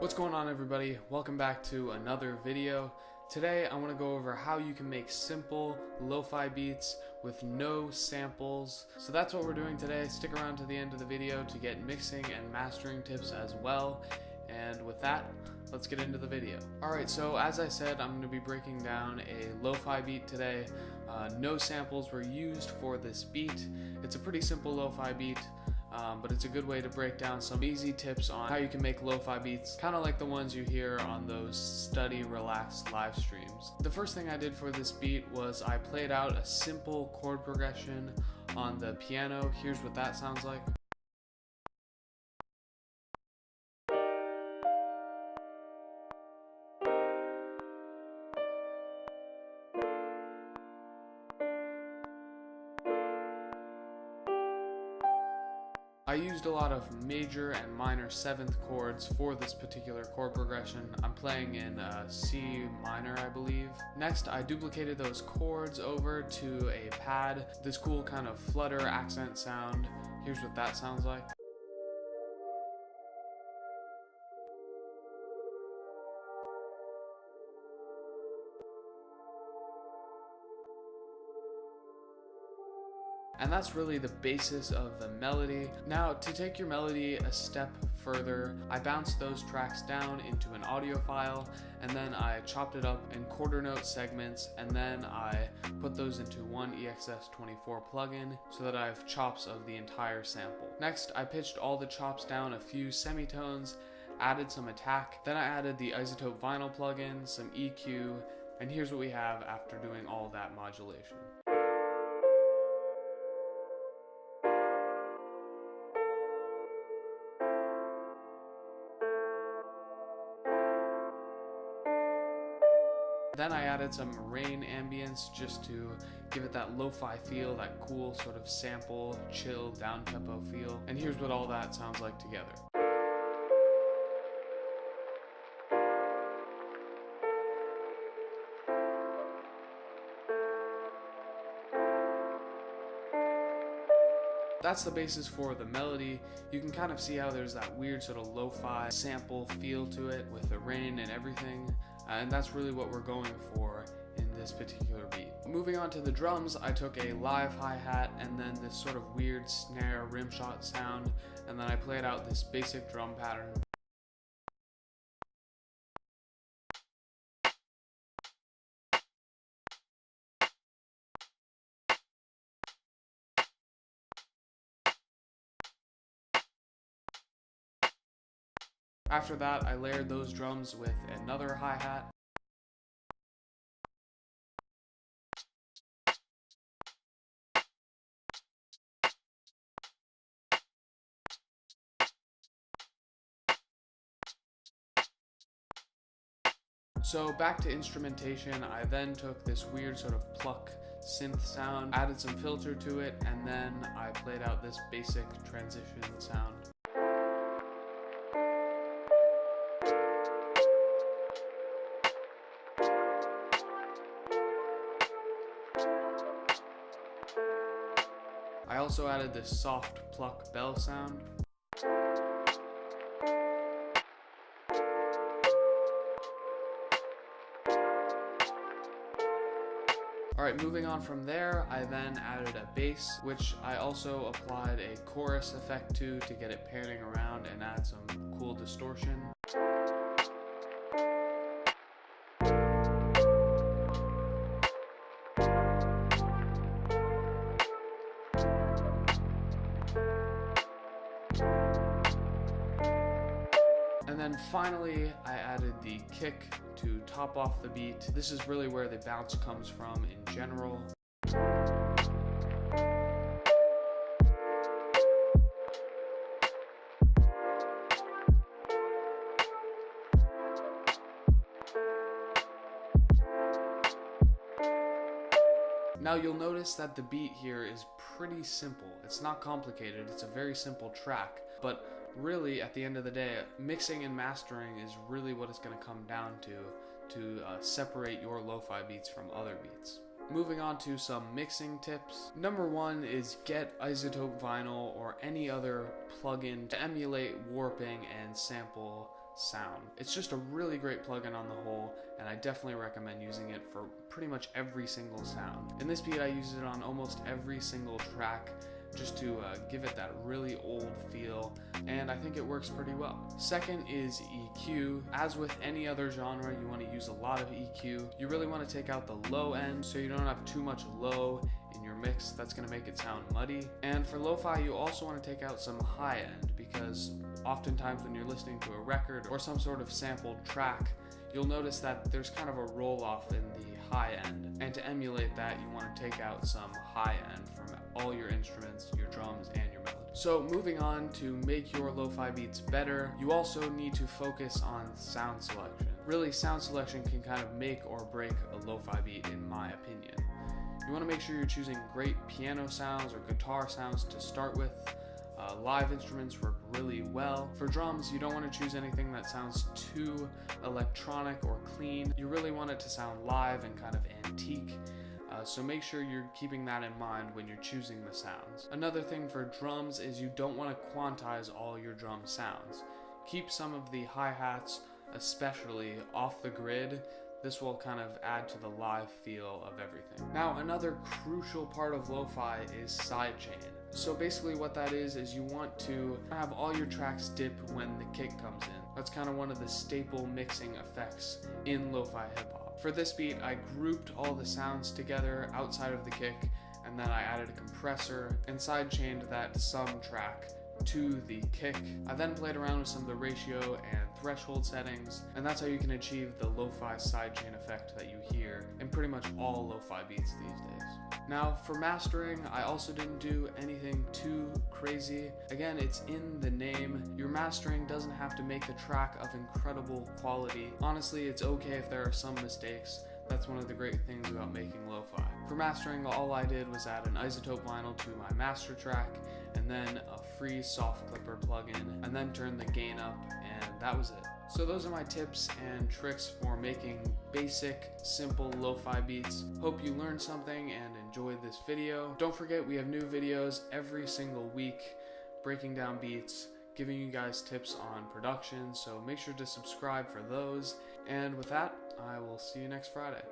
What's going on, everybody? Welcome back to another video. Today I want to go over how you can make simple lo-fi beats with no samples. So that's what we're doing today. Stick around to the end of the video to get mixing and mastering tips as well. And with that, let's get into the video. Alright, so as I said, I'm going to be breaking down a lo-fi beat today. No samples were used for this beat. It's a pretty simple lo-fi beat. But it's a good way to break down some easy tips on how you can make lo-fi beats, kind of like the ones you hear on those study relaxed live streams. The first thing I did for this beat was I played out a simple chord progression on the piano. Here's what that sounds like. I used a lot of major and minor 7th chords for this particular chord progression. I'm playing in C minor, I believe. Next, I duplicated those chords over to a pad. This cool kind of flutter accent sound. Here's what that sounds like. And that's really the basis of the melody. Now, to take your melody a step further, I bounced those tracks down into an audio file, and then I chopped it up in quarter note segments, and then I put those into one EXS24 plugin so that I have chops of the entire sample. Next, I pitched all the chops down a few semitones, added some attack, then I added the isotope vinyl plugin, some EQ, and here's what we have after doing all that modulation. Then I added some rain ambience just to give it that lo-fi feel, that cool sort of sample, chill, down-tempo feel. And here's what all that sounds like together. That's the basis for the melody. You can kind of see how there's that weird sort of lo-fi sample feel to it with the rain and everything. And that's really what we're going for in this particular beat. Moving on to the drums, I took a live hi-hat and then this sort of weird snare rimshot sound, and then I played out this basic drum pattern. After that, I layered those drums with another hi-hat. So back to instrumentation, I then took this weird sort of pluck synth sound, added some filter to it, and then I played out this basic transition sound. I also added this soft pluck bell sound. Alright, moving on from there, I then added a bass, which I also applied a chorus effect to get it panning around and add some cool distortion. And then finally, I added the kick to top off the beat. This is really where the bounce comes from in general. Now you'll notice that the beat here is pretty simple. It's not complicated, it's a very simple track, but really, at the end of the day, mixing and mastering is really what it's going to come down to separate your lo-fi beats from other beats. Moving on to some mixing tips. Number one is get isotope vinyl or any other plugin to emulate warping and sample sound. It's just a really great plugin on the whole, and I definitely recommend using it for pretty much every single sound. In this beat, I use it on almost every single track just to give it that really old feel, and I think it works pretty well. Second is EQ. As with any other genre, you want to use a lot of EQ. You really want to take out the low end so you don't have too much low in your mix. That's going to make it sound muddy. And for lo-fi, you also want to take out some high end, because oftentimes when you're listening to a record or some sort of sampled track, you'll notice that there's kind of a roll off in the high end. And to emulate that, you want to take out some high end from all your instruments, your drums, and your melody. So moving on, to make your lo-fi beats better, you also need to focus on sound selection. Really, sound selection can kind of make or break a lo-fi beat, in my opinion. You want to make sure you're choosing great piano sounds or guitar sounds to start with. Live instruments work really well. For drums, you don't want to choose anything that sounds too electronic or clean. You really want it to sound live and kind of antique. So make sure you're keeping that in mind when you're choosing the sounds. Another thing for drums is you don't want to quantize all your drum sounds. Keep some of the hi-hats, especially, off the grid. This will kind of add to the live feel of everything. Now, another crucial part of lo-fi is sidechain. So basically what that is you want to have all your tracks dip when the kick comes in. That's kind of one of the staple mixing effects in lo-fi hip-hop. For this beat, I grouped all the sounds together outside of the kick, and then I added a compressor and sidechained that sum track to the kick. I then played around with some of the ratio and threshold settings, and that's how you can achieve the lo-fi sidechain effect that you hear in pretty much all lo-fi beats these days. Now, for mastering, I also didn't do anything too crazy. Again, it's in the name. Your mastering doesn't have to make the track of incredible quality. Honestly, it's okay if there are some mistakes. That's one of the great things about making lo-fi. For mastering, all I did was add an isotope vinyl to my master track, and then a free soft clipper plugin, and then turn the gain up, and that was it. So those are my tips and tricks for making basic, simple lo-fi beats. Hope you learned something and enjoyed this video. Don't forget, we have new videos every single week, breaking down beats, giving you guys tips on production, so make sure to subscribe for those. And with that, I will see you next Friday.